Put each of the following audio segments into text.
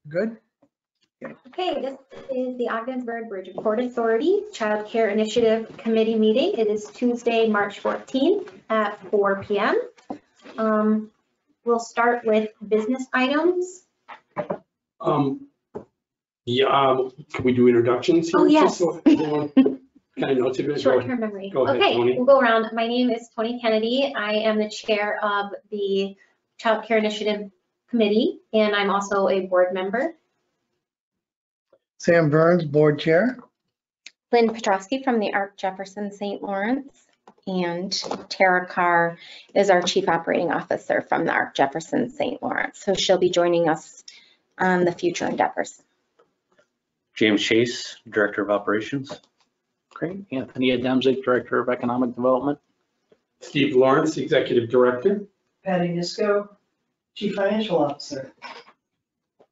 Good. Okay, this is the Ogdensburg Bridge Port Authority Childcare Initiative Committee meeting. It is Tuesday, March 14th at 4 p.m. We'll start with business items. Can we do introductions here? Oh, yes. Just so everyone kind of knows it. Short-term memory. Go ahead, okay, Tony. we'll go around. My name is Tony Kennedy. I am the chair of the Childcare Initiative Committee, and I'm also a board member. Sam Burns, board chair. Lynn Petrowski from the ARC Jefferson St. Lawrence, and Tara Carr is our Chief Operating Officer from the ARC Jefferson St. Lawrence. So she'll be joining us on the future endeavors. James Chase, Director of Operations. Great. Anthony Adamczyk, Director of Economic Development. Steve Lawrence, Executive Director. Patty Nisco, Chief Financial Officer.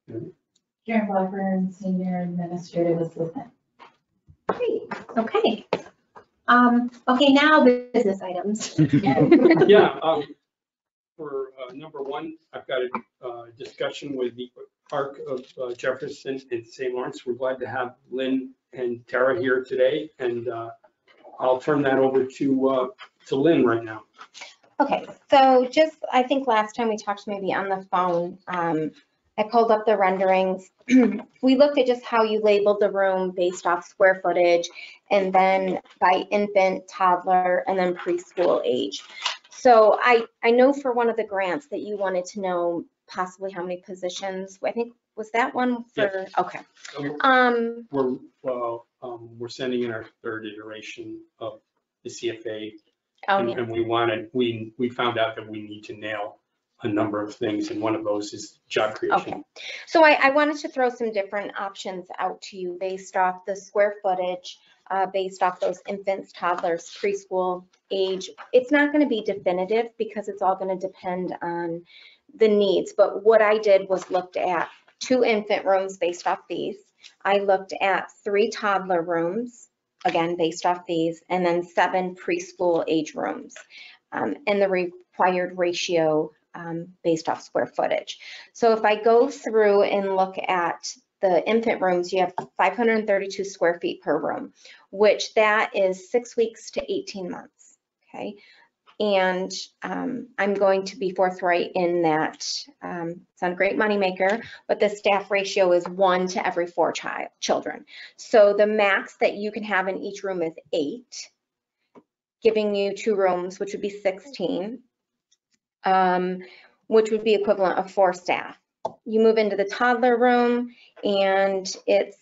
Karen Blackburn, Senior Administrative Assistant. Great. Okay. Okay, now business items. Yeah. For number one, I've got a discussion with the ARC of Jefferson and St. Lawrence. We're glad to have Lynn and Tara here today, and I'll turn that over to Lynn right now. Okay, so just, I think last time we talked maybe on the phone, I pulled up the renderings. We looked at just how you labeled the room based off square footage, and then by infant, toddler, and then preschool age. So I know for one of the grants that you wanted to know possibly how many positions. I think, was that one for, Yes. Okay. We're sending in our third iteration of the CFA, Oh, and, yeah. and we found out that we need to nail a number of things, and one of those is job creation. Okay, so I wanted to throw some different options out to you based off the square footage, based off those infants, toddlers, preschool age. It's not going to be definitive because it's all going to depend on the needs. But what I did was looked at 2 infant rooms based off these. I looked at 3 toddler rooms, again, based off these, and then 7 preschool age rooms, and the required ratio based off square footage. So if I go through and look at the infant rooms, you have 532 square feet per room, which that is 6 weeks to 18 months, okay? And I'm going to be forthright in that it's not a great moneymaker, but the staff ratio is 1 to every 4 children. So the max that you can have in each room is 8, giving you 2 rooms, which would be 16. Which would be equivalent of 4 staff. You move into the toddler room and it's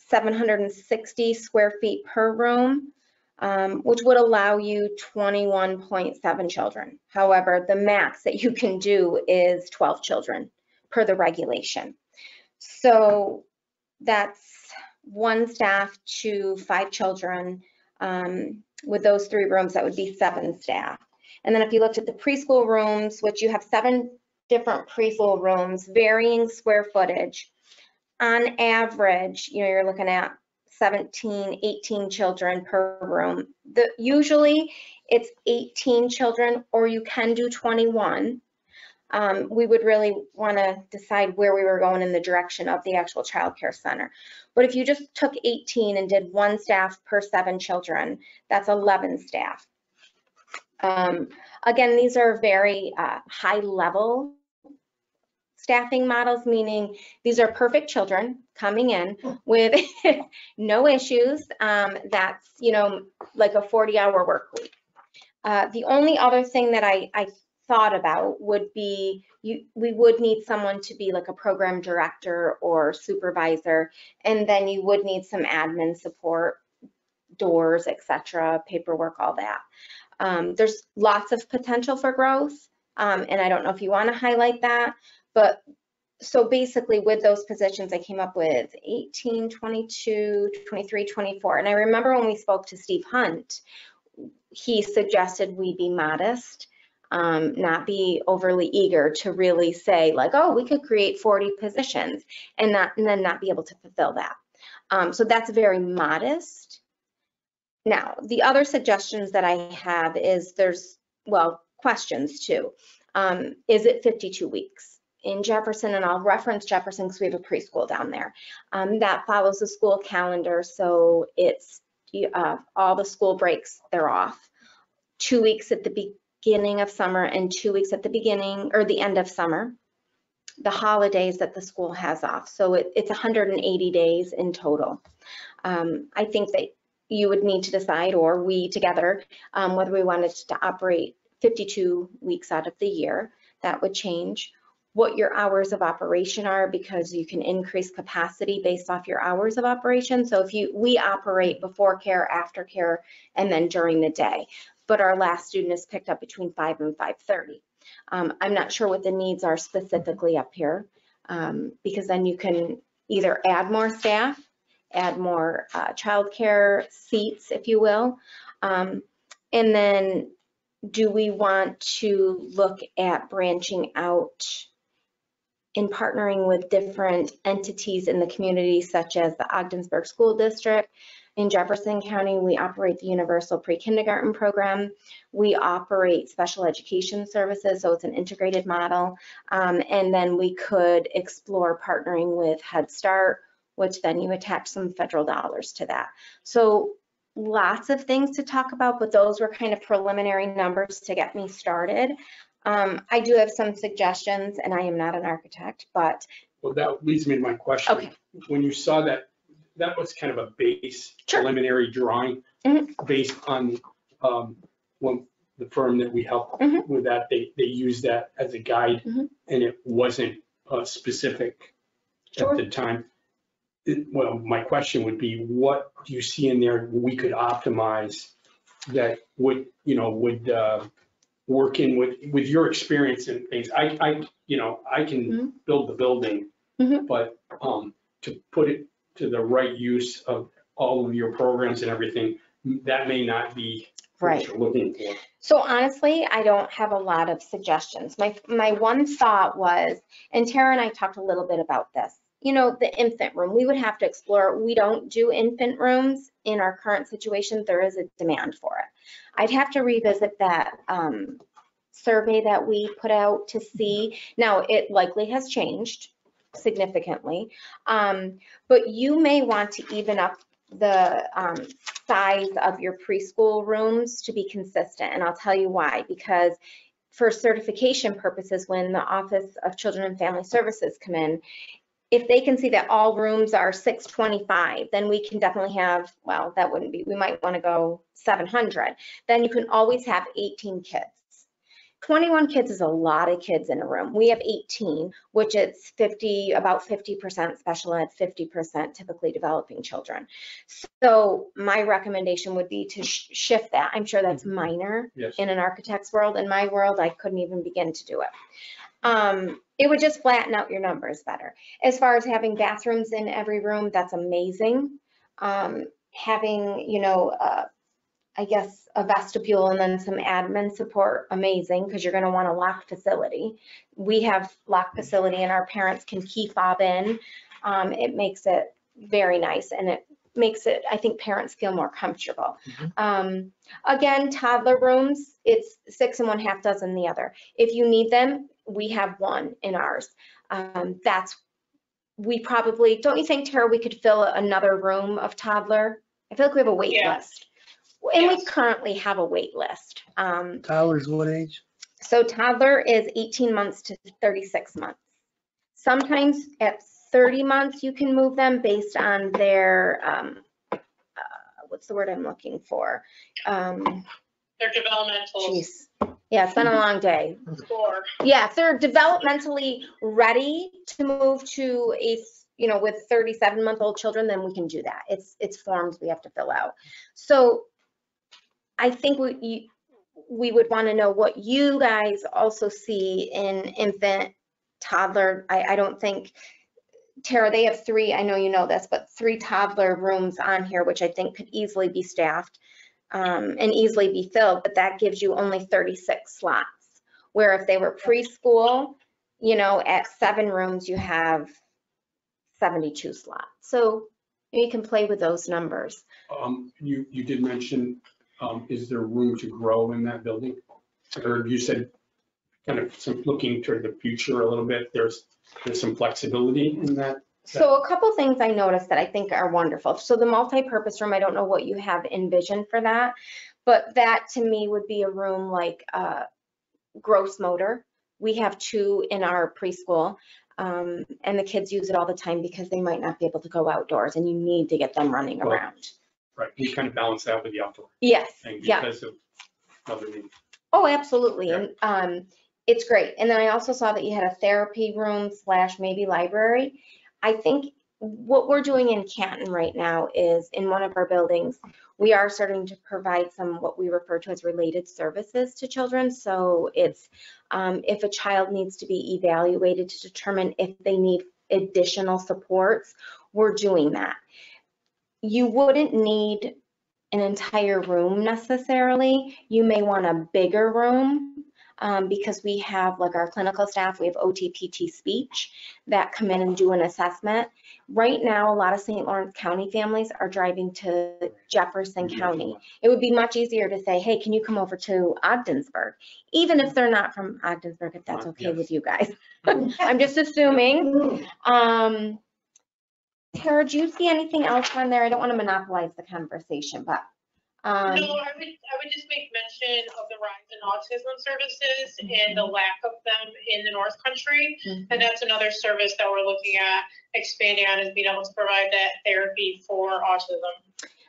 760 square feet per room, which would allow you 21.7 children. However, the max that you can do is 12 children per the regulation. So that's 1 staff to 5 children. With those 3 rooms, that would be 7 staff. And then if you looked at the preschool rooms, which you have 7 different preschool rooms, varying square footage, on average, you're looking at 17, 18 children per room. Usually it's 18 children, or you can do 21. We would really want to decide where we were going in the direction of the actual child care center. But if you just took 18 and did 1 staff per 7 children, that's 11 staff. Again, these are very high level staffing models, meaning these are perfect children coming in with no issues. That's, like a 40-hour work week. The only other thing that I thought about would be we would need someone to be like a program director or supervisor, and then you would need some admin support, doors, etc., paperwork, all that. There's lots of potential for growth, and I don't know if you want to highlight that, but so basically with those positions, I came up with 18, 22, 23, 24. And I remember when we spoke to Steve Hunt, he suggested we be modest, not be overly eager to really say like, oh, we could create 40 positions and then not be able to fulfill that. So that's very modest. Now, the other suggestions that I have is questions too. Is it 52 weeks? in Jefferson, and I'll reference Jefferson because we have a preschool down there, that follows the school calendar. So it's all the school breaks, they're off. 2 weeks at the beginning of summer and 2 weeks at the beginning or the end of summer. The holidays that the school has off. So it's 180 days in total. I think that you would need to decide, or we together, whether we wanted to operate 52 weeks out of the year. That would change. What your hours of operation are, because you can increase capacity based off your hours of operation. So if we operate before care, after care, and then during the day, but our last student is picked up between 5 and 5:30. I'm not sure what the needs are specifically up here, because then you can either add more staff, add more childcare seats, if you will. And then do we want to look at branching out in partnering with different entities in the community, such as the Ogdensburg School District? In Jefferson County, we operate the Universal Pre-Kindergarten Program. We operate special education services, so it's an integrated model. And then we could explore partnering with Head Start, which then you attach some federal dollars to that. So lots of things to talk about, but those were kind of preliminary numbers to get me started. I do have some suggestions, and I am not an architect, but. Well, that leads me to my question. Okay. When you saw that, that was kind of a base Sure. preliminary drawing based on when the firm that we helped with that, they used that as a guide, and it wasn't specific at the time. Well, my question would be, what do you see in there we could optimize that would work in with your experience and things? I can build the building, but to put it to the right use of all of your programs and everything, that may not be what you're looking for. So honestly, I don't have a lot of suggestions. My one thought was, and Tara and I talked a little bit about this, the infant room, we would have to explore. We don't do infant rooms in our current situation. There is a demand for it. I'd have to revisit that survey that we put out to see. Now, it likely has changed significantly, but you may want to even up the size of your preschool rooms to be consistent. And I'll tell you why, because for certification purposes, when the Office of Children and Family Services come in, if they can see that all rooms are 625, then we can definitely have, well, that wouldn't be, we might want to go 700. Then you can always have 18 kids. 21 kids is a lot of kids in a room. We have 18, which it's about 50% special ed, 50% typically developing children. So my recommendation would be to shift that. I'm sure that's minor in an architect's world. In my world, I couldn't even begin to do it. It would just flatten out your numbers better. As far as having bathrooms in every room, that's amazing. Having, I guess a vestibule and then some admin support, amazing, because you're going to want a locked facility. We have locked facility and our parents can key fob in. It makes it very nice, and it makes it, I think parents feel more comfortable. Again, toddler rooms, it's 6 1/2 dozen the other. If you need them, we have one in ours. We probably, don't you think, Tara, we could fill another room of toddler? I feel like we have a wait list. And we currently have a wait list. Tyler's what age? So toddler is 18 months to 36 months. Sometimes at 30 months, you can move them based on their, what's the word I'm looking for? Their developmental. Geez. Yeah, it's been a long day. Score. Yeah, if they're developmentally ready to move to a, with 37-month-old children, then we can do that. It's forms we have to fill out. So I think we would want to know what you guys also see in infant, toddler. I don't think, Tara, they have 3, I know you know this, but 3 toddler rooms on here, which I think could easily be staffed and easily be filled, but that gives you only 36 slots. Where if they were preschool, at 7 rooms, you have 72 slots. So you can play with those numbers. You did mention, is there room to grow in that building? Or you said kind of some looking toward the future a little bit, there's some flexibility in that. So a couple things I noticed that I think are wonderful. So the multi-purpose room, I don't know what you have envisioned for that, but that to me would be a room like gross motor. We have 2 in our preschool, and the kids use it all the time because they might not be able to go outdoors and you need to get them running Well, around. Right, we kind of balance that with the outdoor Yes, thing yeah. because of other needs. Oh, absolutely. Yeah. And it's great. And then I also saw that you had a therapy room / maybe library. I think what we're doing in Canton right now is in one of our buildings, we are starting to provide some what we refer to as related services to children. So it's if a child needs to be evaluated to determine if they need additional supports, we're doing that. You wouldn't need an entire room necessarily. You may want a bigger room because we have like our clinical staff, we have OT, PT, speech that come in and do an assessment. Right now, a lot of St. Lawrence County families are driving to Jefferson County. It would be much easier to say, hey, can you come over to Ogdensburg? Even if they're not from Ogdensburg, if that's okay with you guys. I'm just assuming. Tara, do you see anything else on there? I don't want to monopolize the conversation, but. No, I would just make mention of the rise in autism services and the lack of them in the North Country. And that's another service that we're looking at expanding on, is being able to provide that therapy for autism.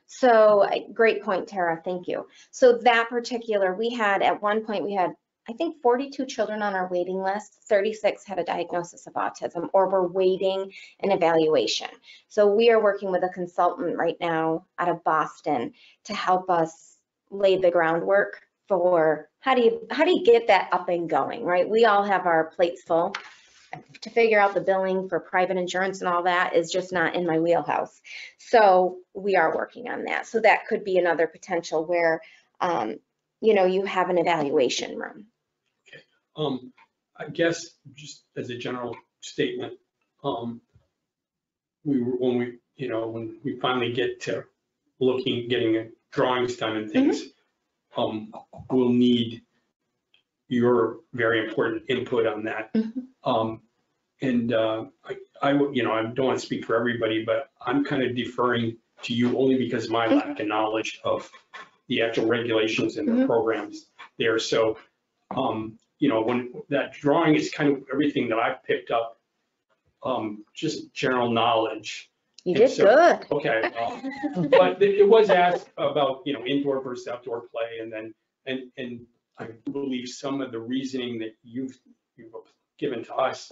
So great point, Tara. Thank you. So that particular, we had at one point, we had, I think 42 children on our waiting list. 36 had a diagnosis of autism or were waiting an evaluation. So we are working with a consultant right now out of Boston to help us lay the groundwork for how do you get that up and going, right? We all have our plates full. To figure out the billing for private insurance and all that is just not in my wheelhouse. So we are working on that. So that could be another potential where, you have an evaluation room. I guess just as a general statement, when we finally get to getting drawings done and things, we'll need your very important input on that. I don't want to speak for everybody, but I'm kind of deferring to you only because of my lack of knowledge of the actual regulations and the programs there. So, when that drawing is kind of everything that I've picked up, just general knowledge. You did good. Okay. But it was asked about, indoor versus outdoor play. And I believe some of the reasoning that you've given to us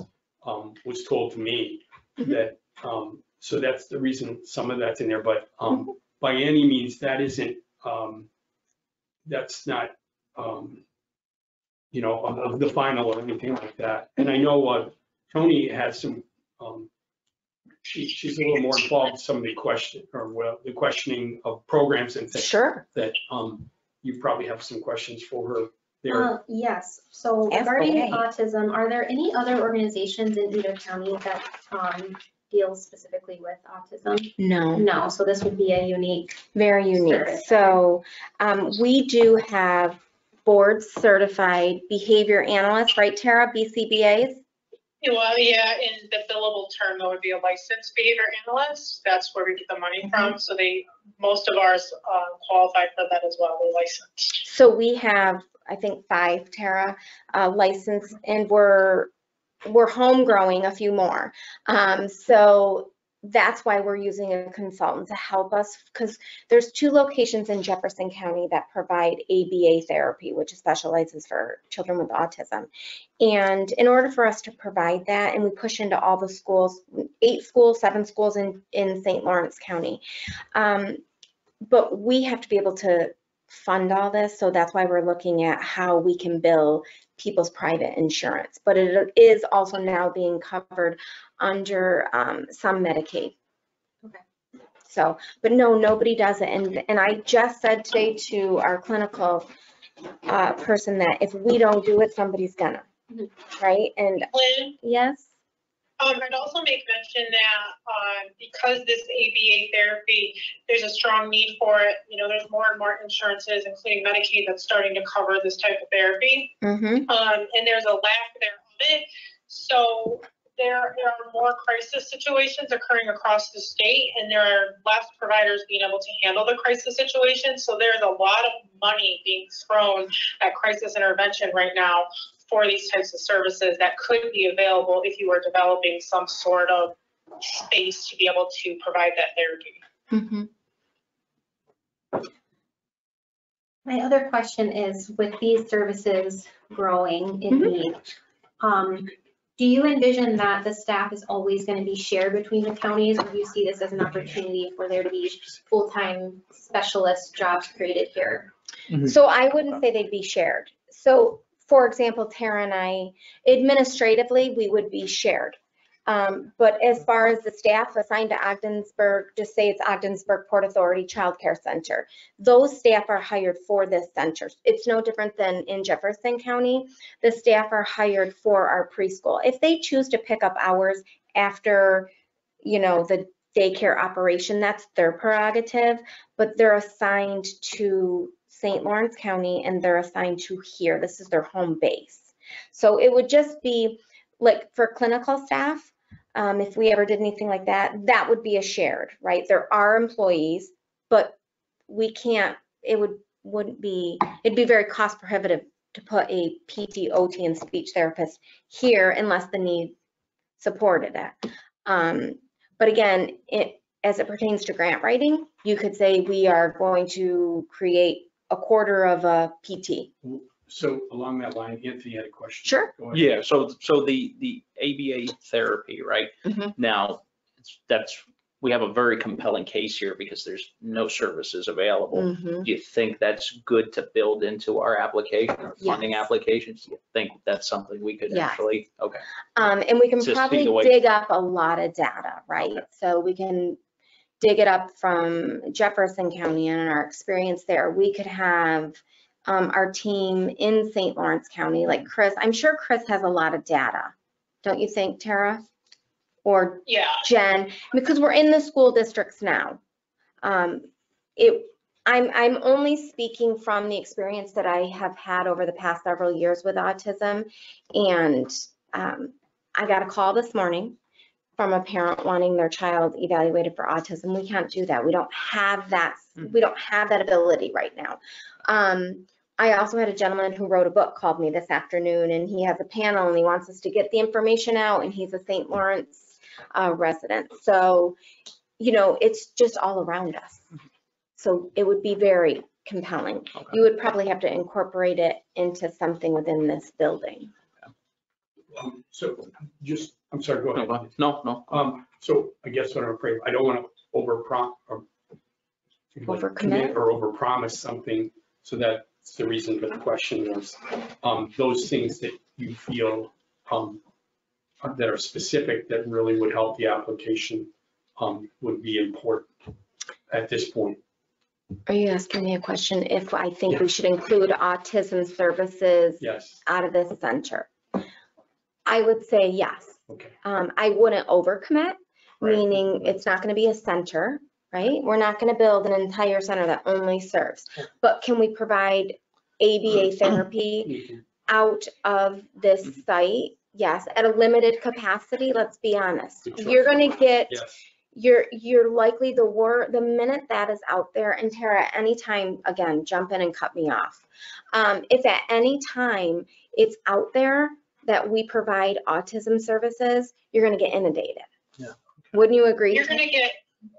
was told to me that, so that's the reason some of that's in there. But by any means, that isn't, that's not, of the final or anything like that. And I know Tony has some, she's a little more involved in some of the questioning of programs and things. Sure. That you probably have some questions for her there. Yes, so Ask regarding away. autism, are there any other organizations in either county that deal specifically with autism? No. No, so this would be a unique. Very unique. Service. So we do have board certified behavior analysts, right, Tara, BCBAs? Well, yeah, in the billable term, that would be a licensed behavior analyst. That's where we get the money from. So most of ours qualify for that as well. They're licensed. So we have, I think 5, Tara, licensed, and we're home growing a few more. So that's why we're using a consultant to help us, because there's 2 locations in Jefferson County that provide ABA therapy, which specializes for children with autism. And in order for us to provide that, and we push into all the schools, 8 schools, 7 schools in St. Lawrence County, but we have to be able to fund all this. So that's why we're looking at how we can bill people's private insurance, but it is also now being covered under some Medicaid. Okay. So, but no, nobody does it. And I just said today to our clinical person that if we don't do it, somebody's gonna, right? And Lynn, yes, I'd also make mention that because this ABA therapy, there's a strong need for it. You know, there's more and more insurances, including Medicaid, that's starting to cover this type of therapy. Mm-hmm. And there's a lack there of it. So there are more crisis situations occurring across the state, and there are less providers being able to handle the crisis situation. So there's a lot of money being thrown at crisis intervention right now for these types of services that could be available if you were developing some sort of space to be able to provide that therapy. Mm-hmm. My other question is, with these services growing in need, do you envision that the staff is always going to be shared between the counties, or do you see this as an opportunity for there to be full-time specialist jobs created here? So I wouldn't say they'd be shared. So for example, Tara and I, administratively, we would be shared. But as far as the staff assigned to Ogdensburg, just say it's Ogdensburg Port Authority Childcare Center, those staff are hired for this center. It's no different than in Jefferson County. The staff are hired for our preschool. If they choose to pick up hours after, you know, the daycare operation, that's their prerogative, but they're assigned to St. Lawrence County and they're assigned to here. This is their home base. So it would just be like for clinical staff, if we ever did anything like that, that would be a shared, right? There are employees, but we can't, it'd be very cost prohibitive to put a PT, OT, and speech therapist here unless the need supported it. But again, as it pertains to grant writing, you could say we are going to create a quarter of a PT. So along that line, Anthony had a question. Sure. Go ahead. Yeah, so the ABA therapy, right? Mhm. Now, we have a very compelling case here because there's no services available. Mhm. Do you think that's good to build into our application or funding Yes. applications? Do you think that's something we could Yes. actually, okay. And we can Just probably the way- dig up a lot of data, right? Okay. So we can dig it up from Jefferson County and our experience there. We could have our team in St. Lawrence County, like Chris. I'm sure Chris has a lot of data. Don't you think, Tara? Or Yeah. Jen, because we're in the school districts now. I'm only speaking from the experience that I have had over the past several years with autism. And I got a call this morning from a parent wanting their child evaluated for autism. We can't do that. We don't have that. We don't have that ability right now. I also had a gentleman who wrote a book, called me this afternoon, and he has a panel and he wants us to get the information out, and he's a St. Lawrence resident. So, you know, it's just all around us. So it would be very compelling. Okay. You would probably have to incorporate it into something within this building. So just, I'm sorry, go ahead. No. So I guess what I'm afraid, I don't want to Overcommit? or overpromise something. So that's the reason for the question was, those things that you feel that are specific that really would help the application would be important at this point. Are you asking me a question if I think we should include autism services Yes. out of this center? I would say yes. Okay. I wouldn't overcommit, Right. meaning it's not going to be a center, right? We're not going to build an entire center that only serves. But can we provide ABA therapy out of this site? Yes, at a limited capacity. Let's be honest. You're going to get. Yes. You're likely the minute that is out there, and Tara, anytime, again, jump in and cut me off. If at any time it's out there that we provide autism services, you're gonna get inundated. Yeah. Wouldn't you agree? You're gonna get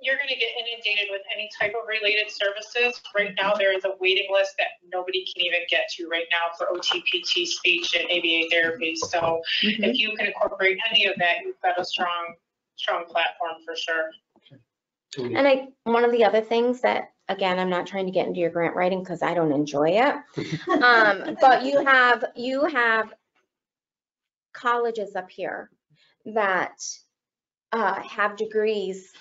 inundated with any type of related services. Right now, there is a waiting list that nobody can even get to right now for OT, PT, speech, and ABA therapy. So Mhm. if you can incorporate any of that, you've got a strong platform for sure. And one of the other things that, again, I'm not trying to get into your grant writing because I don't enjoy it. But you have colleges up here that have degrees,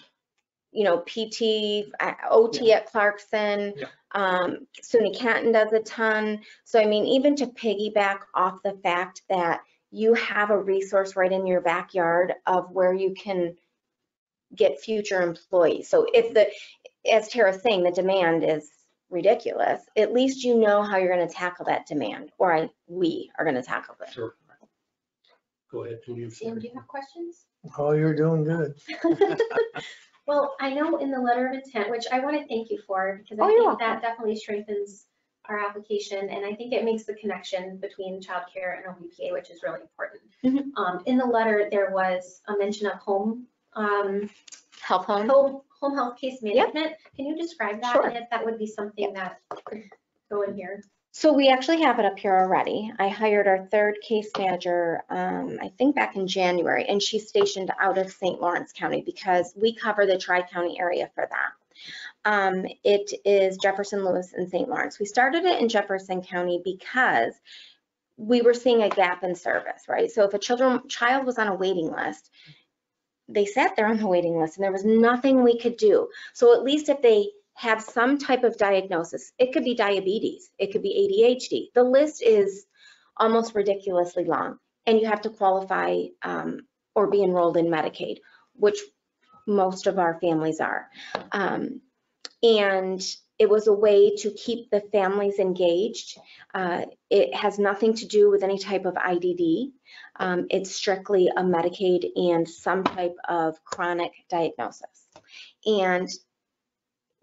you know, PT, OT at Clarkson, SUNY Canton does a ton. So I mean, even to piggyback off the fact that you have a resource right in your backyard of where you can get future employees. So if as Tara's saying, the demand is ridiculous, at least you know how you're going to tackle that demand, or we are going to tackle it. Sure. Go ahead, Tony. I'm Sam, sorry. do you have questions? Oh, you're doing good. Well, I know in the letter of intent, which I want to thank you for, because I Oh, you're think that definitely strengthens our application, and I think it makes the connection between childcare and OBPA, which is really important. Mhm. In the letter, there was a mention of home Health home. home health case management. Can you describe that? Sure. And if that would be something that could go in here? So we actually have it up here already. I hired our third case manager, I think back in January, and she's stationed out of St. Lawrence County because we cover the Tri-County area for that. It is Jefferson, Lewis, and St. Lawrence. We started it in Jefferson County because we were seeing a gap in service, right? So if a child was on a waiting list, they sat there on the waiting list and there was nothing we could do. So at least if they have some type of diagnosis, it could be diabetes, it could be ADHD. The list is almost ridiculously long, and you have to qualify or be enrolled in Medicaid, which most of our families are. And it was a way to keep the families engaged. It has nothing to do with any type of IDD. It's strictly a Medicaid and some type of chronic diagnosis. And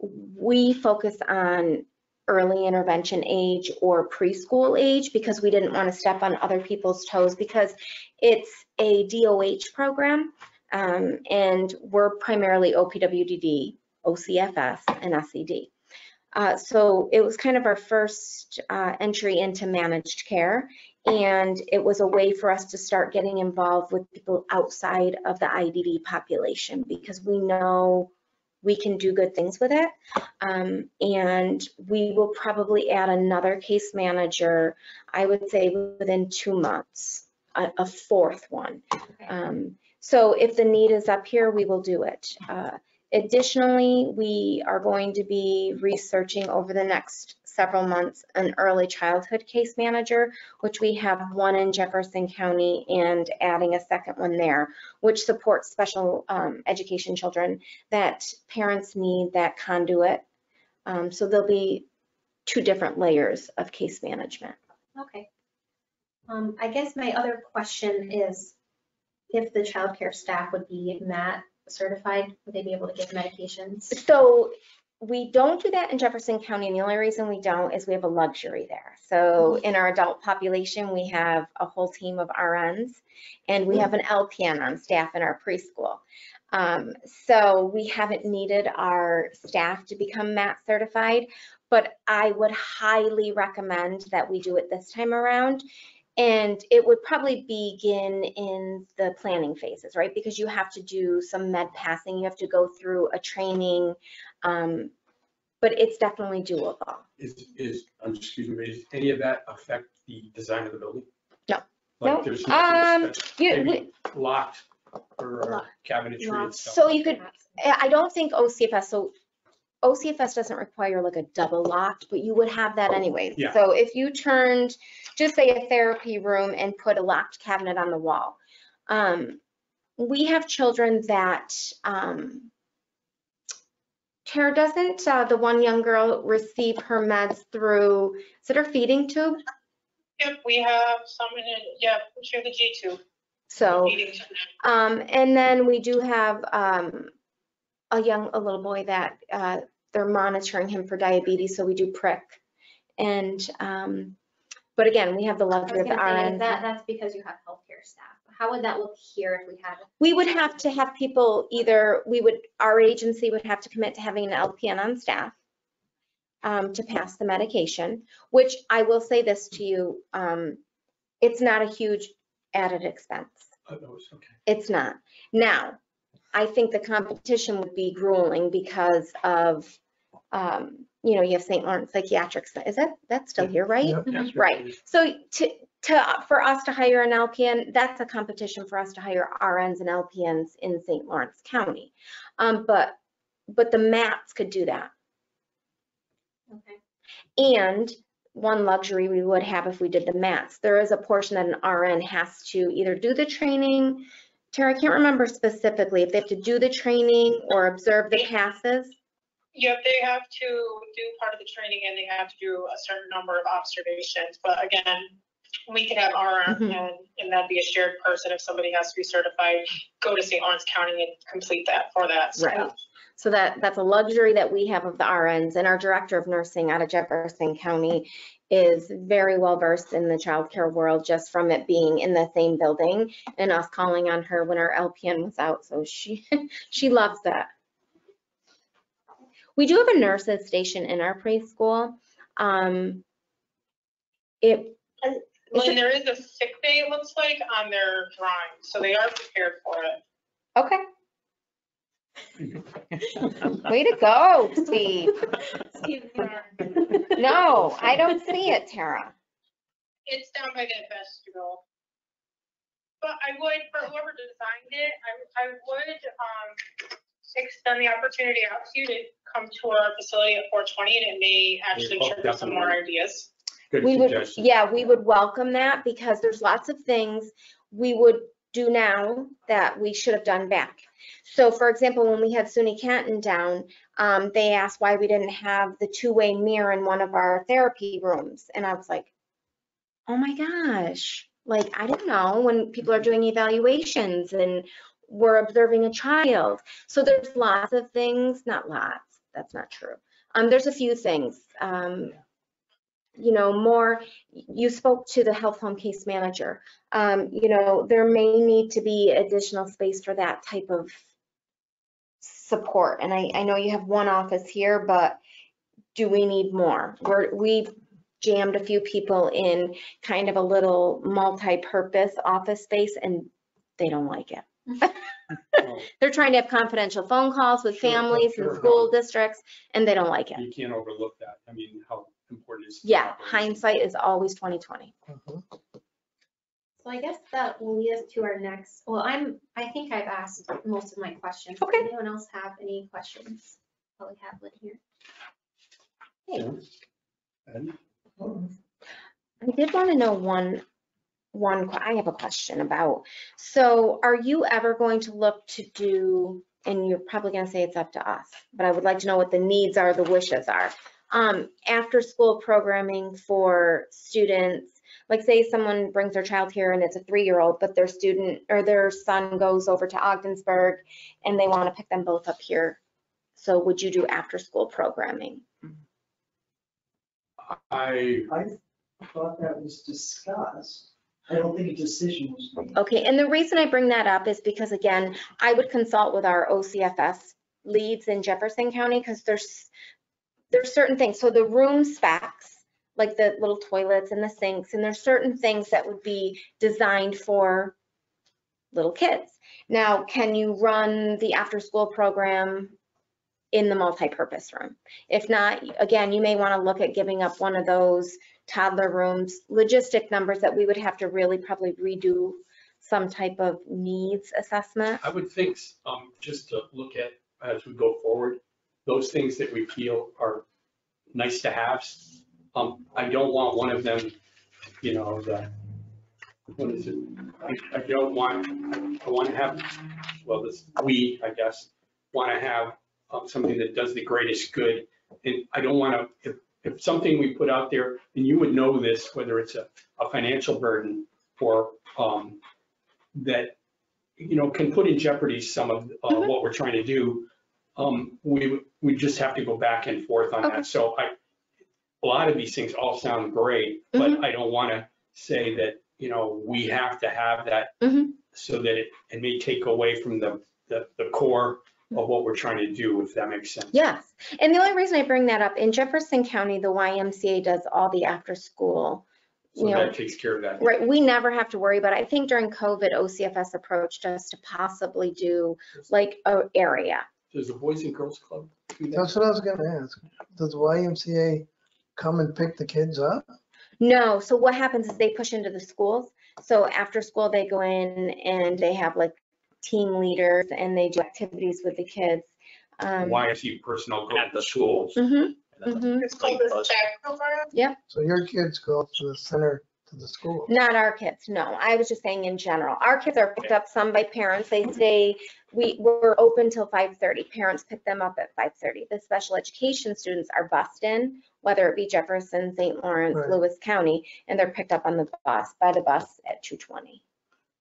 we focus on early intervention age or preschool age because we didn't want to step on other people's toes, because it's a DOH program, and we're primarily OPWDD, OCFS, and SED. So it was kind of our first entry into managed care, and it was a way for us to start getting involved with people outside of the IDD population, because we know we can do good things with it. And we will probably add another case manager, I would say within 2 months, a fourth one. So if the need is up here, we will do it. Additionally, we are going to be researching over the next several months an early childhood case manager, which we have one in Jefferson County and adding a second one there, which supports special education children that parents need that conduit. So there'll be 2 different layers of case management. Okay. I guess my other question is, if the childcare staff would be MAT certified, would they be able to give medications? So we don't do that in Jefferson County, and the only reason we don't is we have a luxury there. So in our adult population, we have a whole team of RNs, and we have an LPN on staff in our preschool. So we haven't needed our staff to become MAT certified, but I would highly recommend that we do it this time around. And it would probably begin in the planning phases, right? Because you have to do some med passing, you have to go through a training, but it's definitely doable. Excuse me, does any of that affect the design of the building? No. Like No. there's nothing maybe You, locked or cabinetry and stuff? so you could, I don't think OCFS, so OCFS doesn't require like a double locked, but you would have that anyways. Yeah. So if you turned, just say a therapy room and put a locked cabinet on the wall. We have children that, Tara, doesn't the one young girl receive her meds through, is it her feeding tube? Yep, we have some in it, yeah, through the G2. So, Feeding tube. and then we do have a little boy that they're monitoring him for diabetes, so we do prick. And, but again, we have the I luxury was of the gonna say, RN. that's because you have healthcare staff. How would that look here if we had? We would have to have people our agency would have to commit to having an LPN on staff to pass the medication, which I will say this to you, it's not a huge added expense. Oh, no, it's okay. It's not. Now, I think the competition would be grueling because of, you have St. Lawrence Psychiatric, that's still here, right? Yep. That's Right. So for us to hire an LPN, that's a competition for us to hire RNs and LPNs in St. Lawrence County. But the MATs could do that. Okay. And one luxury we would have if we did the mats. There is a portion that an RN has to either do the training. Tara, I can't remember specifically if they have to do the training or observe the passes. Yep, they have to do part of the training and they have to do a certain number of observations. But again, we could have RN and that'd be a shared person. If somebody has to be certified, go to St. Lawrence County and complete that for that. Right. So that's a luxury that we have of the RNs, and our director of nursing out of Jefferson County is very well versed in the childcare world just from it being in the same building and us calling on her when our LPN was out. So she loves that. We do have a nurses station in our preschool. When there is a sick day, it looks like, on their drawing, so they are prepared for it. Okay. Way to go, Steve. No, I don't see it, Tara. It's down by that vestibule. But I would, for whoever designed it, I would extend the opportunity out to you to come to our facility at 420, and it may actually trigger some more ideas. Good We would, suggestion. yeah, we would welcome that because there's lots of things we would do now that we should have done back. So for example, when we had SUNY Canton down, they asked why we didn't have the two-way mirror in one of our therapy rooms. And I was like, oh my gosh, like, I don't know, when people are doing evaluations and we're observing a child. So there's lots of things, not lots, that's not true. There's a few things. You know, more, you spoke to the health home case manager. You know, there may need to be additional space for that type of support. And I know you have one office here, but do we need more? We jammed a few people in kind of a little multi-purpose office space and they don't like it. They're trying to have confidential phone calls with families and school districts and they don't like it. You can't overlook that. I mean, how important is. Yeah, hindsight is always 20/20. So I guess that will lead us to our next, well, I think I've asked most of my questions. Okay. Does anyone else have any questions? While we have Lynn here. And I did want to know I have a question about, so are you ever going to look to do, and you're probably going to say it's up to us, but I would like to know what the needs are, the wishes are. After school programming for students, like say someone brings their child here and it's a 3-year-old, but their student or their son goes over to Ogdensburg and they want to pick them both up here. So would you do after school programming? I thought that was discussed. I don't think a decision was made. Okay, and the reason I bring that up is because again, I would consult with our OCFS leads in Jefferson County because there's certain things. So the room specs, like the little toilets and the sinks, and there's certain things that would be designed for little kids. Now, can you run the after school program in the multi-purpose room? If not, again, you may want to look at giving up one of those toddler rooms, logistic numbers that we would have to really probably redo some type of needs assessment. I would think just to look at as we go forward, those things that we feel are nice to have. I don't want one of them, you know, what is it? I want to have, well, I guess, want to have something that does the greatest good. And I don't want to, if something we put out there, and you would know this, whether it's a financial burden or that, you know, can put in jeopardy some of what we're trying to do, we just have to go back and forth on that. So a lot of these things all sound great, but I don't want to say that, you know, we have to have that so that it may take away from the core of what we're trying to do, if that makes sense. Yes, and the only reason I bring that up, in Jefferson County, the YMCA does all the after school. So you know, that takes care of that. Right, we never have to worry, but I think during COVID, OCFS approached us to possibly do like an area. Does the Boys and Girls Club do that? That's what I was gonna ask. Does YMCA come and pick the kids up? No, so what happens is they push into the schools. So after school, they go in and they have like team leaders and they do activities with the kids. YMCA personnel go At the schools. Mhm. Mhm. It's called the STAG program. So your kids go to the center, to the school. Not our kids, no. I was just saying in general. Our kids are picked up some by parents. They stay, we're open till 5:30. Parents pick them up at 5:30. The special education students are bused in, whether it be Jefferson, St. Lawrence, Right. Lewis County, and they're picked up on the bus, by the bus at 2:20.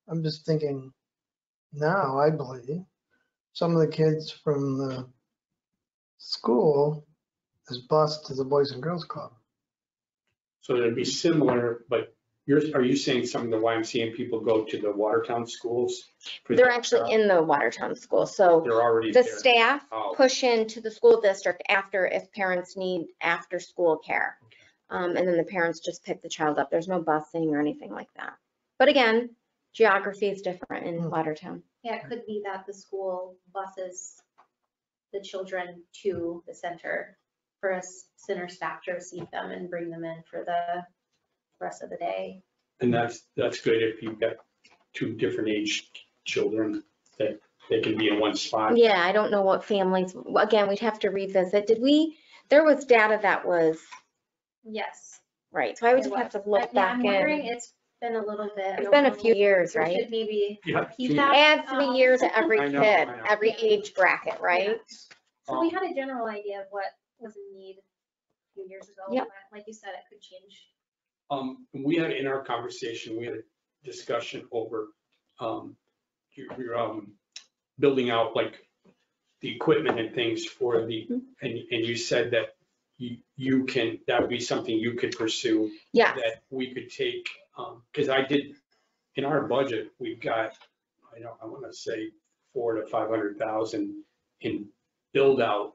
I'm just thinking now, I believe, some of the kids from the school is bused to the Boys and Girls Club. So it'd be similar, but are you saying some of the YMCA people go to the Watertown schools? They're actually in the Watertown school, so They're already the there. staff Oh. push into the school district after, if parents need after-school care. And then the parents just pick the child up. There's no busing or anything like that. But again, geography is different in Watertown. Yeah, it could be that the school buses the children to the center for a center staff to receive them and bring them in for the rest of the day. And that's good if you've got two different age children that they can be in one spot. Yeah, I don't know what families, again, we'd have to revisit. There was data that was, Yes. right, so I would it just have was. to look Yeah, back I'm wondering, in. it's been a little bit. I It's don't been a know. few years, We right? should maybe Yeah, keep two- that. Add 3 years to every I know, kid, I know. every age bracket, right? So we had a general idea of what was in need a few years ago. Yep. But like you said, it could change. We had in our conversation, we had a discussion over your building out like the equipment and things for the, and you said that you can, that would be something you could pursue. Yeah, That we could take, because I did, in our budget, we've got, I want to say 400,000 to 500,000 in build out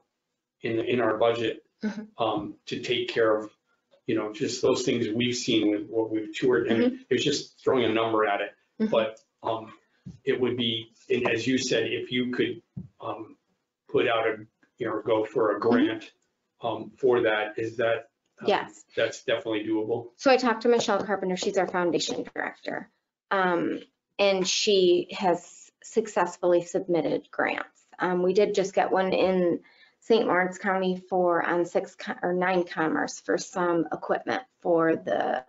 in our budget to take care of, just those things we've seen with what we've toured, and it was just throwing a number at it. But it would be, and as you said, if you could put out go for a grant for that, is that? yes. That's definitely doable. So I talked to Michelle Carpenter, she's our foundation director. And she has successfully submitted grants. We did just get one in St. Lawrence County on 9 Commerce for some equipment for the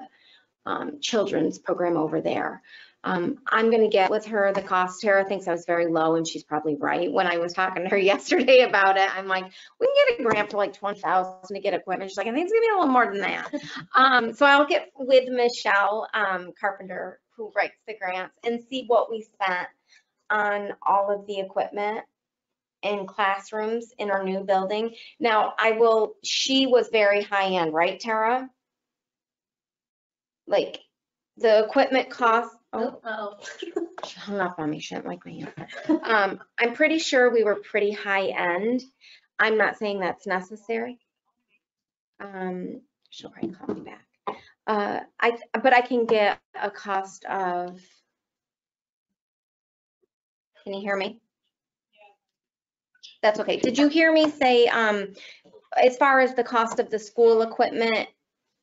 children's program over there. I'm gonna get with her the cost. Tara thinks I was very low, and she's probably right. When I was talking to her yesterday about it, I'm like, we can get a grant for like 20,000 to get equipment. She's like, I think it's gonna be a little more than that. So I'll get with Michelle Carpenter, who writes the grants, and see what we spent on all of the equipment in classrooms in our new building. Now, she was very high end, right, Tara? Like the equipment cost. Oh, She hung up on me. She didn't like my answer. I'm pretty sure we were pretty high end. I'm not saying that's necessary. She'll probably call me back. But I can get a cost of. Can you hear me? That's okay. Did you hear me say, as far as the cost of the school equipment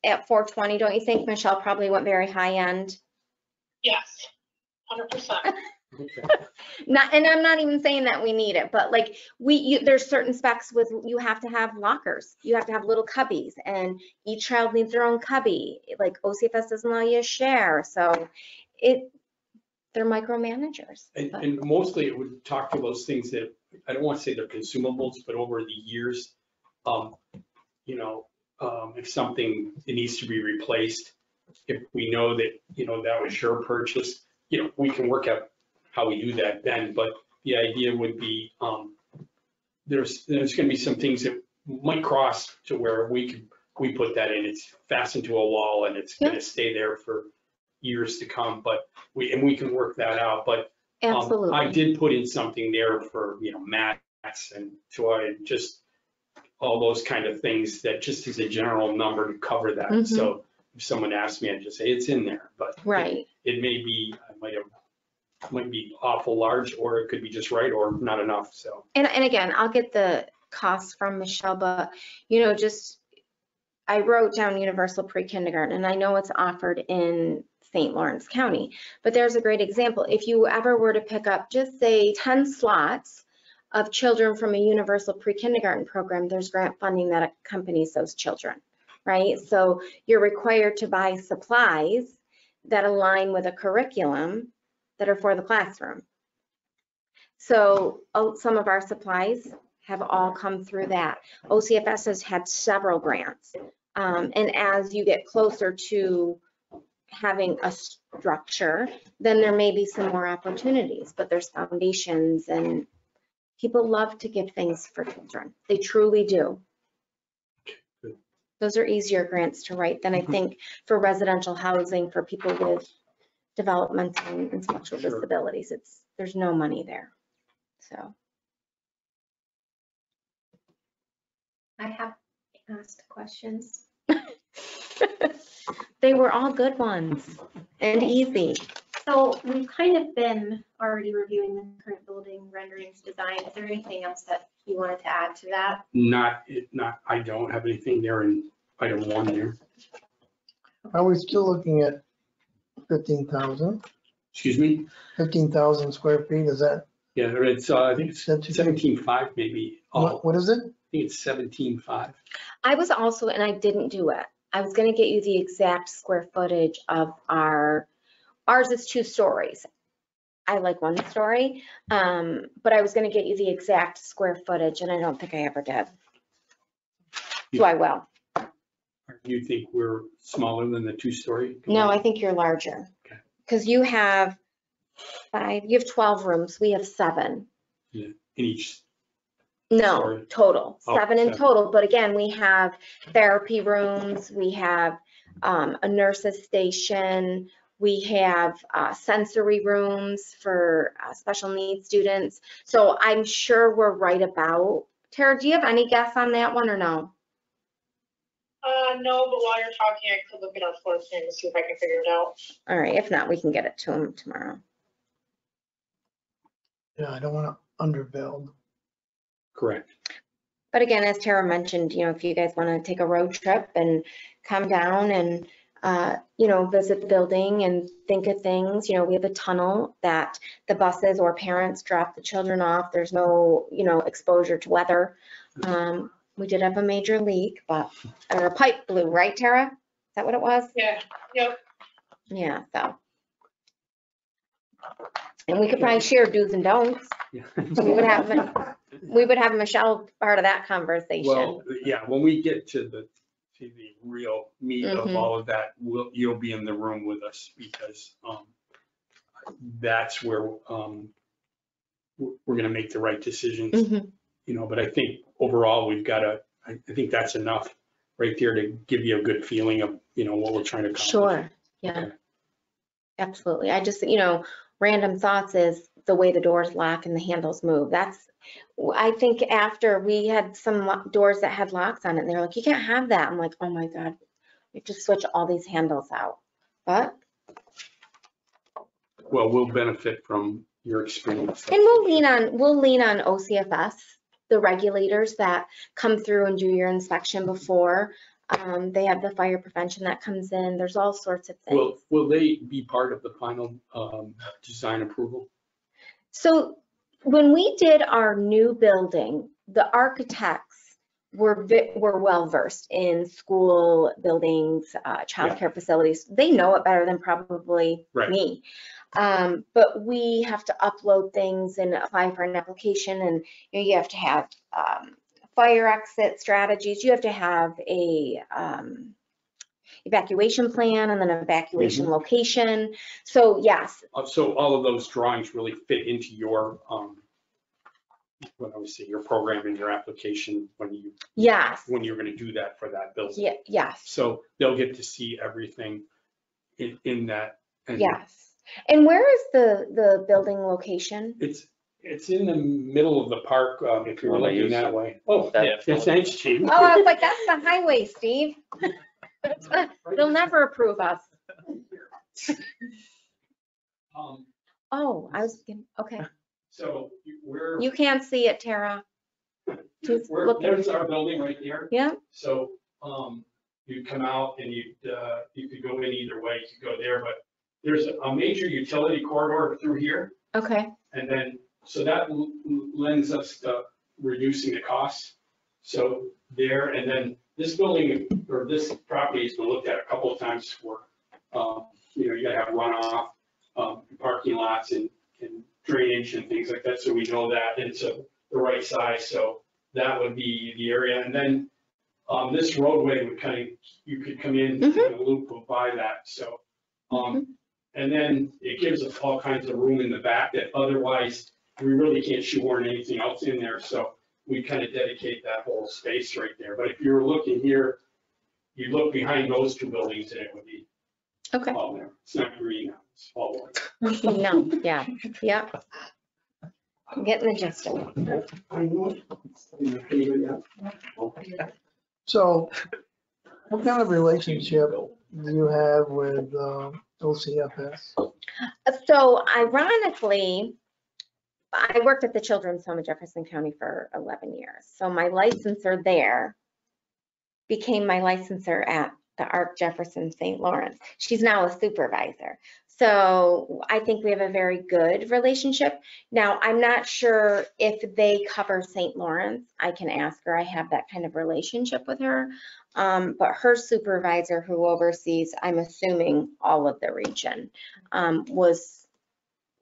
at 420, don't you think Michelle probably went very high end? Yes, 100%. And I'm not even saying that we need it, but like there's certain specs with, you have to have lockers, you have to have little cubbies, and each child needs their own cubby. Like OCFS doesn't allow you to share, so they're micromanagers. And mostly it would talk to those things that, I don't want to say they're consumables, but over the years, if something, it needs to be replaced, if we know that, that was your purchase, we can work out how we do that then, but the idea would be, there's going to be some things that might cross to where we put that in, it's fastened to a wall and it's going to stay there for years to come, but we can work that out, but Absolutely. I did put in something there for, mats and just all those kind of things that just is a general number to cover that. So if someone asks me, I'd just say it's in there, but right. It may be, might be awful large, or it could be just right or not enough. So. And again, I'll get the costs from Michelle, but I wrote down universal pre-kindergarten, and I know it's offered in St. Lawrence County, but there's a great example. If you ever were to pick up, just say 10 slots of children from a universal pre-kindergarten program, there's grant funding that accompanies those children, right? So you're required to buy supplies that align with a curriculum that are for the classroom. So some of our supplies have all come through that. OCFS has had several grants. And as you get closer to having a structure, then there may be some more opportunities, but there's foundations and people love to give things for children. They truly do. Those are easier grants to write than I think for residential housing for people with developmental and intellectual disabilities. There's no money there. So. I have asked questions. They were all good ones and easy. So we've kind of been already reviewing the current building renderings design. Is there anything else that you wanted to add to that? I don't have anything there in item 1 there. Are we still looking at 15,000? Excuse me? 15,000 square feet, is that, Yeah, it's, I think it's That's- 17.5 maybe. I what is it? think it's 17.5. I was also, and I didn't do it. I was gonna get you the exact square footage of ours is 2 stories. I like 1 story, but I was gonna get you the exact square footage and I don't think I ever did. So I will. You think we're smaller than the 2-story? No, I think you're larger. Okay. Because you have 12 rooms, we have 7. Yeah, in each. No, Sorry. total, Oh, 7 in 7. total. But again, we have therapy rooms, we have a nurse's station, we have sensory rooms for special needs students. So I'm sure we're right about. Tara, do you have any guess on that one or no? No, but while you're talking, I could look at our floor plan to see if I can figure it out. All right, if not, we can get it to him tomorrow. Yeah, I don't want to underbuild. Correct. But again, as Tara mentioned, if you guys want to take a road trip and come down and, visit the building and think of things, we have a tunnel that the buses or parents drop the children off. There's no, exposure to weather. We did have a major leak, or a pipe blew, right, Tara? Is that what it was? Yeah, yep. Yeah, so. And we could probably share do's and don'ts. Yeah. We would have Michelle part of that conversation. Well, yeah, when we get to the real meat of Mhm. all of that, you'll be in the room with us because that's where we're gonna make the right decisions, Mhm. But I think overall, I think that's enough right there to give you a good feeling of, what we're trying to accomplish. Sure, yeah, Okay. absolutely. I just, random thoughts is the way the doors lock and the handles move. I think after we had some doors that had locks on it, and they're like, you can't have that. I'm like, oh my God, we have to switch all these handles out. But. Well, we'll benefit from your experience. And we'll lean on OCFS, the regulators that come through and do your inspection before. They have the fire prevention that comes in. There's all sorts of things. Will they be part of the final design approval? So when we did our new building, the architects were well versed in school buildings, childcare facilities. They know it better than probably me. But we have to upload things and apply for an application, and you have to have fire exit strategies. You have to have a evacuation plan and then an evacuation location. So yes. So all of those drawings really fit into your, your program and your application when you're going to do that for that building. Yeah. Yes. So they'll get to see everything in that. And yes. And where is the building location? It's in the middle of the park, if you're looking that way. Oh, Yeah. thanks, Chief. Oh, I was like, that's the highway, Steve. They'll never approve us. Oh, I was thinking, okay. So You can't see it, Tara. there's our building right there. Yeah. So you come out and you could go in either way. You could go there, but there's a major utility corridor through here. Okay. And then So that lends us to reducing the costs. So there, and then this building or this property has been looked at a couple of times for, you gotta have runoff, parking lots and drainage and things like that. So we know that it's the right size. So that would be the area. And then this roadway would you could come in a loop by that. So, and then it gives us all kinds of room in the back that otherwise we really can't shoehorn anything else in there. So we kind of dedicate that whole space right there. But if you were looking here, you look behind those two buildings and it would be Okay. all there. It's not green now, it's all white. No, yeah, yeah. I'm getting the gist of it. So what kind of relationship do you have with OCFS? So ironically, I worked at the Children's Home in Jefferson County for 11 years. So my licensor there became my licensor at the ARC Jefferson St. Lawrence. She's now a supervisor. So I think we have a very good relationship. Now, I'm not sure if they cover St. Lawrence. I can ask her. I have that kind of relationship with her. But her supervisor who oversees, I'm assuming, all of the region, was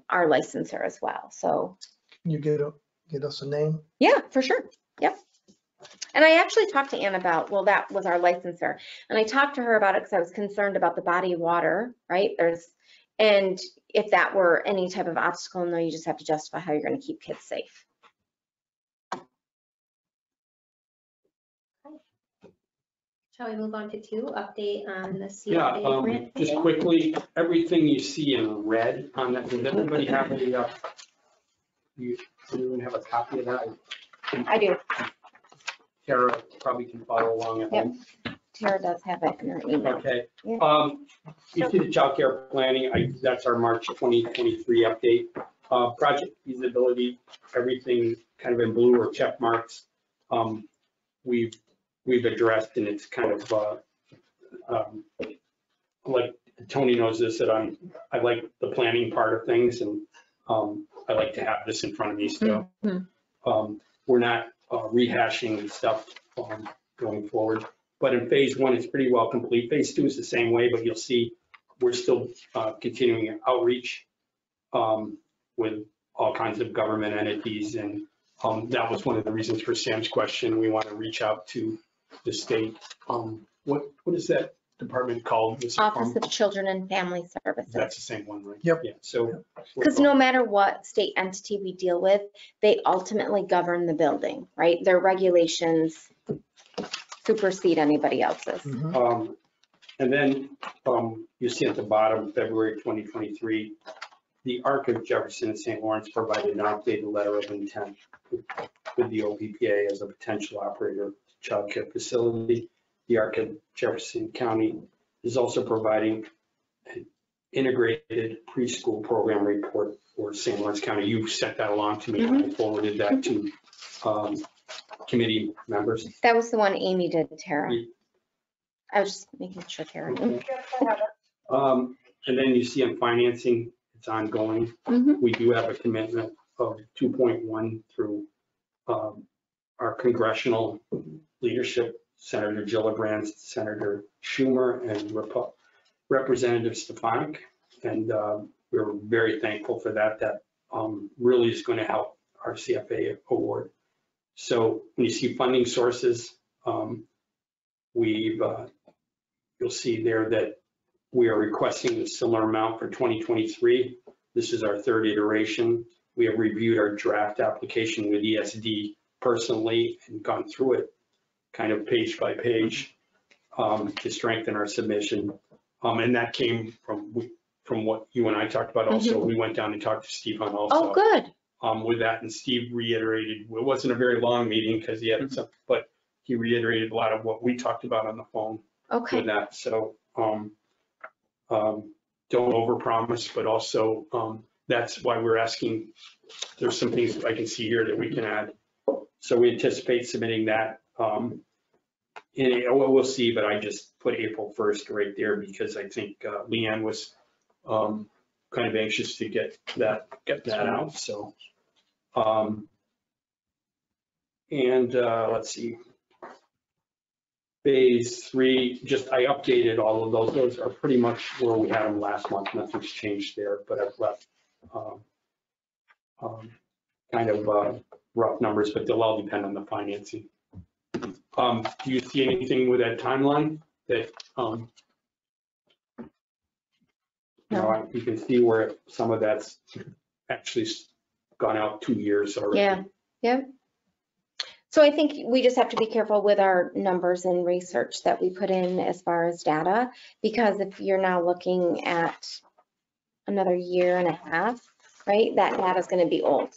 our licensor as well. So Can you get us a name? yeah, for sure. Yep. And I actually talked to Ann about, well, that was our licensor. And I talked to her about it because I was concerned about the body of water, right? And if that were any type of obstacle, no, you just have to justify how you're going to keep kids safe. Shall we move on to 2, update on the Yeah, CFA grant? just funding? quickly, everything you see in red on that, does everybody have anyone have a copy of that? I do. Tara probably can follow along at home. Tara does have it in her email. Okay. Yeah. You see the childcare planning, that's our March 2023 update. Project feasibility, everything kind of in blue or check marks. We've addressed, and it's kind of like Tony knows this, that I like the planning part of things, and I like to have this in front of me still. We're not rehashing stuff going forward. But in phase 1, it's pretty well complete. Phase 2 is the same way, but you'll see we're still continuing outreach with all kinds of government entities. And that was one of the reasons for Sam's question. We want to reach out to the state. What is that department called? Office of Children and Family Services. That's the same one, right? Yep. Yeah. So Because no matter what state entity we deal with, they ultimately govern the building, right? Their regulations supersede anybody else's. Mhm. And then you see at the bottom, February 2023, the ARC of Jefferson and St. Lawrence provided an updated letter of intent with the OBPA as a potential operator of the childcare facility. The ARC of Jefferson County is also providing an integrated preschool program report for St. Lawrence County. You sent that along to me, and I forwarded that to committee members. That was the one Amy did, Tara. Yeah. I was just making sure Tara knew. Okay. And then you see on financing, it's ongoing. We do have a commitment of 2.1 through our congressional leadership, Senator Gillibrand, Senator Schumer, and Representative Stefanik. And we're very thankful for that. That really is going to help our CFA award. So when you see funding sources, you'll see there that we are requesting a similar amount for 2023. This is our 3rd iteration. We have reviewed our draft application with ESD personally and gone through it kind of page by page to strengthen our submission. And that came from what you and I talked about also. We went down and talked to Steve Hunt also. Oh, good. With that, and Steve reiterated, it wasn't a very long meeting because he had some, but he reiterated a lot of what we talked about on the phone Okay. with that. So don't overpromise, but also that's why we're asking. There's some things I can see here that we can add. So we anticipate submitting that. We'll see, but I just put April 1st right there because I think Leanne was kind of anxious to get that out. So And let's see. Phase 3, just I updated all of those. Those are pretty much where we had them last month. Nothing's changed there, but I've left kind of rough numbers, but they'll all depend on the financing. Do you see anything with that timeline that, you can see where some of that's actually gone out 2 years already? Yeah, yeah. So I think we just have to be careful with our numbers and research that we put in as far as data, because if you're now looking at another year and a half, right, that data is going to be old.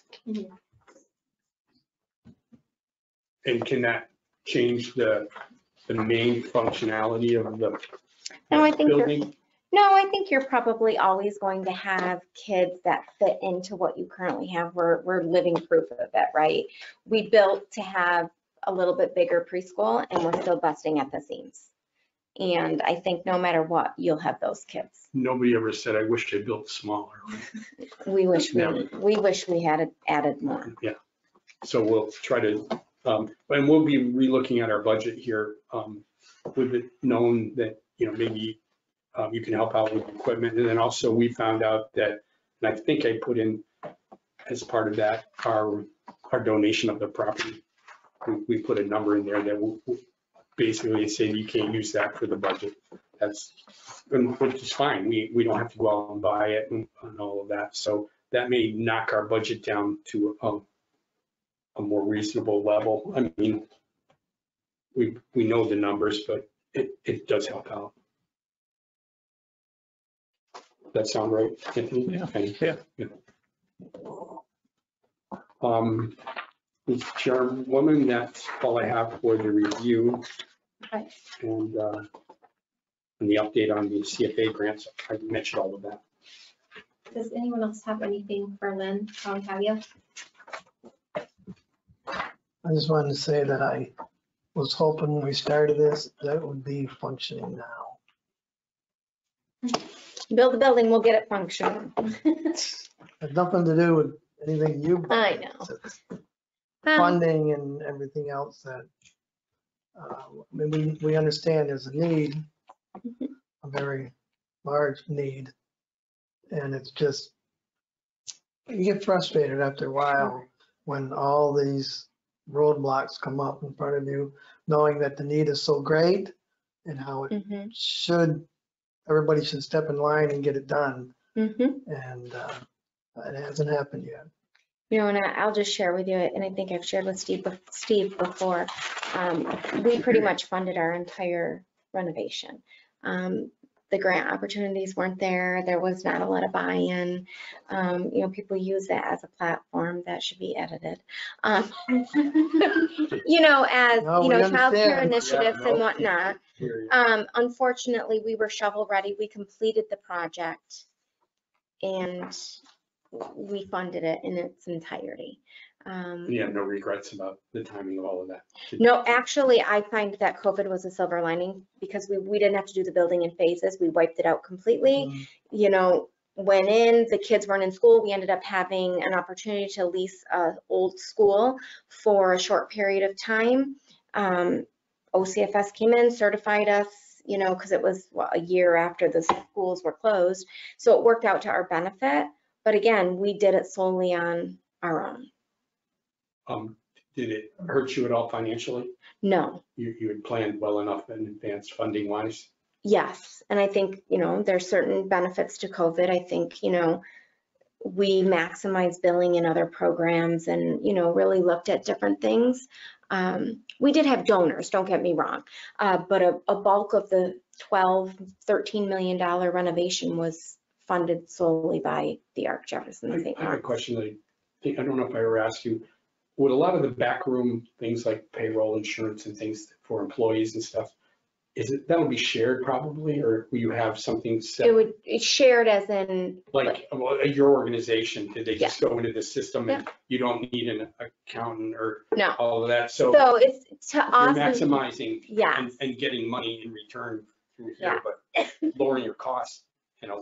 And can that change the main functionality of the No, I think building? I think you're probably always going to have kids that fit into what you currently have. We're living proof of it, right? We built to have a little bit bigger preschool, and we're still busting at the seams. And I think no matter what, you'll have those kids. Nobody ever said, I wish they built smaller. We wish Never. we wish we had added more. Yeah. So we'll try to, and we'll be relooking at our budget here with it known that, maybe you can help out with equipment. And then also we found out that, and I think I put in as part of that, our donation of the property. We put a number in there that will basically say you can't use that for the budget. Which is fine. We don't have to go out and buy it and all of that. So that may knock our budget down to a more reasonable level. I mean, we know the numbers, but it does help out. That sound right, Anthony? Yeah. Mr. Chairwoman, that's all I have for the review. Okay. And the update on the CFA grants. I mentioned all of that. Does anyone else have anything for Lynn? How have you? I just wanted to say that I was hoping when we started this, that it would be functioning now. Build the building, we'll get it functioning. Had nothing to do with anything you. I know. Funding and everything else that, I mean, we understand there's a need, a very large need. And it's just, you get frustrated after a while when all these roadblocks come up in front of you, knowing that the need is so great and how it should, everybody should step in line and get it done. And it hasn't happened yet. And I'll just share with you, and I think I've shared with Steve before, we pretty much funded our entire renovation. The grant opportunities weren't there. There was not a lot of buy-in. People use that as a platform that should be edited. As childcare initiatives and whatnot. Unfortunately, we were shovel ready. We completed the project and we funded it in its entirety. You have no regrets about the timing of all of that? No, actually, I find that COVID was a silver lining because we didn't have to do the building in phases. We wiped it out completely. Went in, the kids weren't in school. We ended up having an opportunity to lease an old school for a short period of time. OCFS came in, certified us, because it was a year after the schools were closed. So it worked out to our benefit. But again, we did it solely on our own. Did it hurt you at all financially? No. You had planned well enough in advance funding wise? Yes. And I think, there's certain benefits to COVID. I think, we maximized billing in other programs and, really looked at different things. We did have donors, don't get me wrong, but a bulk of the $13 million renovation was funded solely by the Arc Jefferson St. Lawrence. I have a question I don't know if I ever asked you. Would a lot of the backroom things like payroll, insurance and things for employees and stuff, that would be shared probably, or will you have something set? It's shared as in like your organization, did they just go into the system and you don't need an accountant or all of that? So it's to us, you're maximizing and getting money in return through here, but lowering your costs.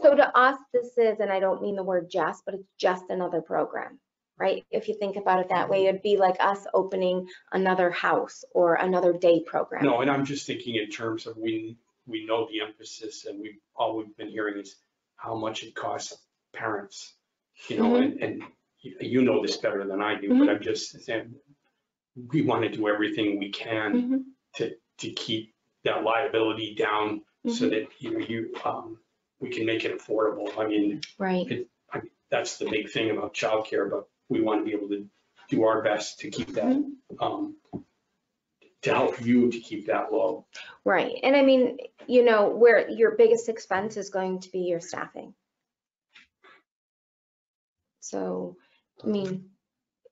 So to us, this is, and I don't mean the word just, but it's just another program. right? If you think about it that way, it'd be like us opening another house or another day program. No, and I'm just thinking in terms of we know the emphasis and all we've been hearing is how much it costs parents, you know, and you know this better than I do, but I'm just saying, we want to do everything we can to keep that liability down so that, you know, we can make it affordable. I mean, Right. that's the big thing about childcare, but we want to be able to do our best to keep that, to help you to keep that low. Right. And I mean, you know, where your biggest expense is going to be your staffing. So, I mean,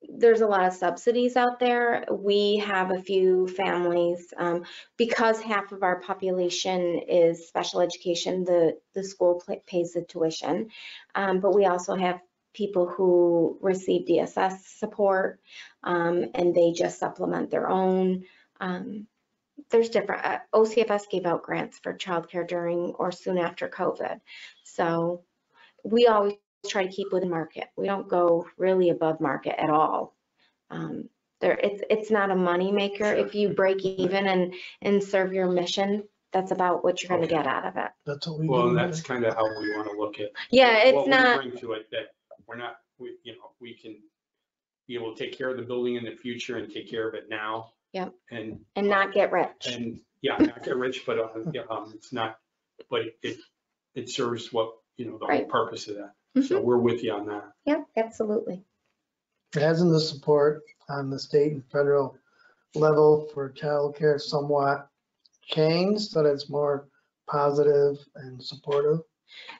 there's a lot of subsidies out there. We have a few families, because half of our population is special education, the school pays the tuition. But we also have people who receive DSS support, and they just supplement their own. There's different, OCFS gave out grants for childcare during or soon after COVID. So we always try to keep within market. We don't go really above market at all. It's not a money maker. Sure. If you break even and serve your mission, that's about what you're going to get out of it. That's what we Well, do. that's kind of how we want to look at. Yeah, it's what we not. bring to it, that we're not, you know, we can be able to take care of the building in the future and take care of it now. Yep. And not get rich. And yeah, not get rich, but it's not, but it serves what, you know, the whole Right. purpose of that. So we're with you on that. Yeah, absolutely. Hasn't the support on the state and federal level for childcare somewhat changed so that it's more positive and supportive?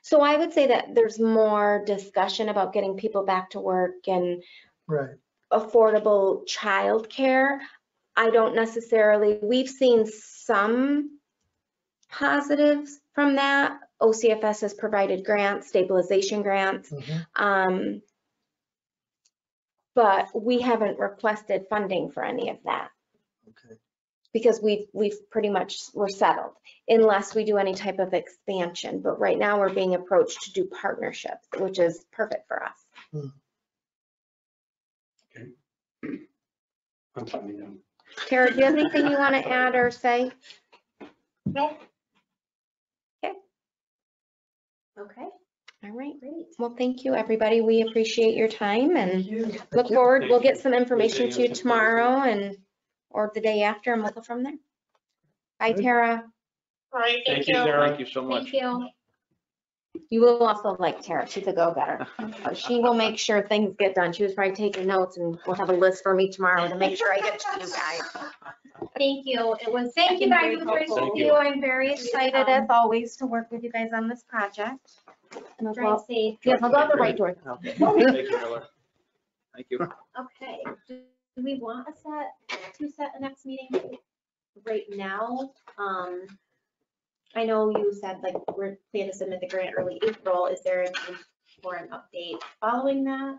So I would say that there's more discussion about getting people back to work and Right. affordable childcare. I don't necessarily, we've seen some positives from that. OCFS has provided grants, stabilization grants. But we haven't requested funding for any of that. Okay. Because we've pretty much, we're settled unless we do any type of expansion. But right now we're being approached to do partnerships, which is perfect for us. Okay. I'm coming down. Tara, do you have anything you want to add or say? Nope. Okay, All right. great. Well, thank you, everybody. We appreciate your time and look you. forward. Thank We'll get you. some information Anything to you else? tomorrow or the day after, and we'll go from there. Bye, Good. Tara. All right, thank you. Sarah. Thank you so much. Thank you. You will also like Tara. She's a go-getter. She will make sure things get done. She was probably taking notes, and we'll have a list for me tomorrow to make sure I get to you guys. Thank you. It was. Thank you, I guys. think, It was very great to helpful. see you. I'm very excited, as always, to work with you guys on this project. And I'll go Drive out- safe. Yes, I'll go out the right door. Thank you, Miller. Thank you. Okay, do we want to set a next meeting right now? I know you said like we're planning to submit the grant early April. Is there a need for an update following that?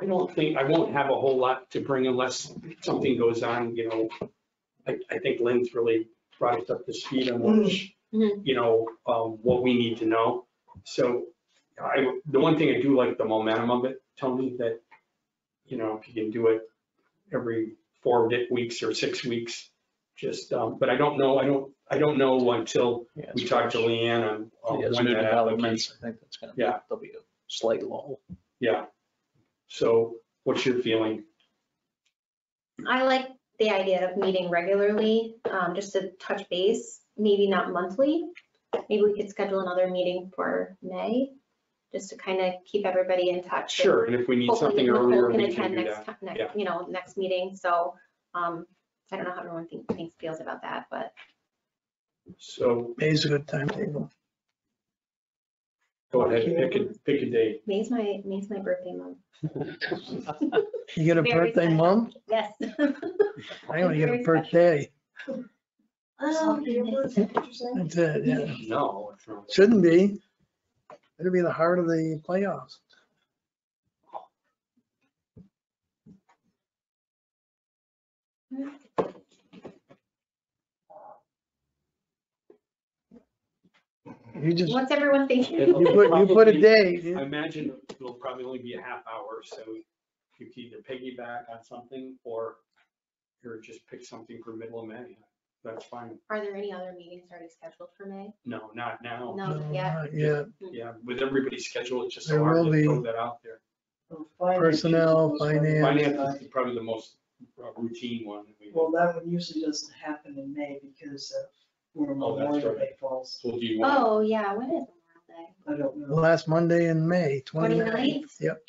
I don't think, I won't have a whole lot to bring unless something goes on, you know. I think Lynn's really brought us up to speed on what, you know, what we need to know. So the one thing I do like the momentum of it, Tony, that, you know, if you can do it every 4 weeks or 6 weeks, just, but I don't know until Yeah, we as talk far to as- Leanne on As when new that developments, application. I think that's gonna be, Yeah. there'll be a slight lull. Yeah. So what's your feeling? I like the idea of meeting regularly, just to touch base, maybe not monthly. Maybe we could schedule another meeting for May, just to kind of keep everybody in touch. Sure, and if we need Hopefully something Nicole earlier, can we can attend do next, that. next, Yeah. you know, next meeting. So, I don't know how everyone feels about that, but So May's a good timetable. go ahead, pick a date. May's my birthday month. You get a Very birthday, special. Mom? Yes. I only get a Very birthday. Oh, goodness. That's it, yeah. No, it's not. Shouldn't be. It'll be the heart of the playoffs. You just, What's everyone thinking? It'll you put a probably- date. I imagine it'll probably only be a half hour, so you can either piggyback on something or just pick something for middle of May. That's fine. Are there any other meetings already scheduled for May? No, not now. No, No, yet. not yet. Yeah, with everybody's schedule, it's just There so hard will to be. throw that out there. Personnel, finance. Finance is probably the most routine one. that we do. Well, that one usually doesn't happen in May because of where Oh, that's Memorial right. Day falls. So do you want? Oh, yeah, when is Memorial Day? I don't know. Last Monday in May, 29th. 29th? Yep.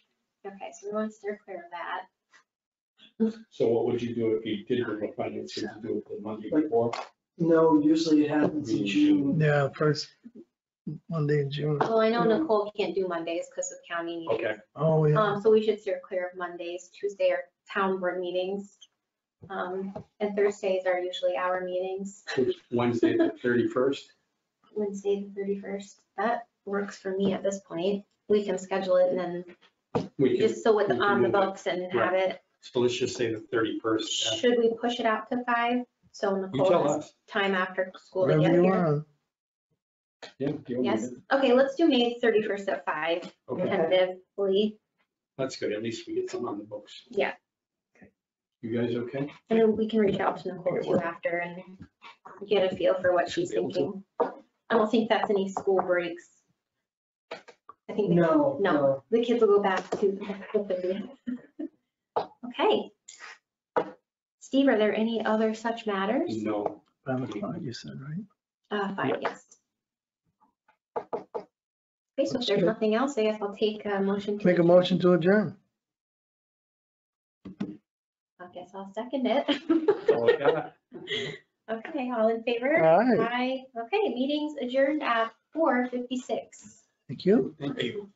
Okay, so we want to steer clear of that. So what would you do if you did do the finance? Would you do it the Monday before? No, usually it happens in June. Yeah, first Monday in June. Well, I know Nicole can't do Mondays because of county meetings. Okay, Oh, yeah. So we should steer clear of Mondays. Tuesday are town board meetings. And Thursdays are usually our meetings. Wednesday, the 31st. Wednesday, the 31st. That works for me at this point. We can schedule it and then We can, just so it's we can on the move it. books and have it. so let's just say the 31st. Should we push it out to 5? So You Nicole tell has us. time after school to Whatever get you here. want. Yeah. you'll Yes, move it. okay, let's do May 31st at 5 Okay, tentatively. that's good. At least we get some on the books. Yeah. You guys okay? And then we can reach out to Nicole too after and get a feel for what she's thinking. I don't think that's any school breaks. I think, no, the kids will go back to the. Okay. Steve, are there any other such matters? No. 5 o'clock, you said, right? 5, yes. Okay, so if there's nothing else, I guess I'll take a motion to. Make a motion to adjourn. I guess I'll second it. all I got. Okay, all in favor? Aye. Aye. Okay, meeting's adjourned at 4:56. Thank you. Thank you.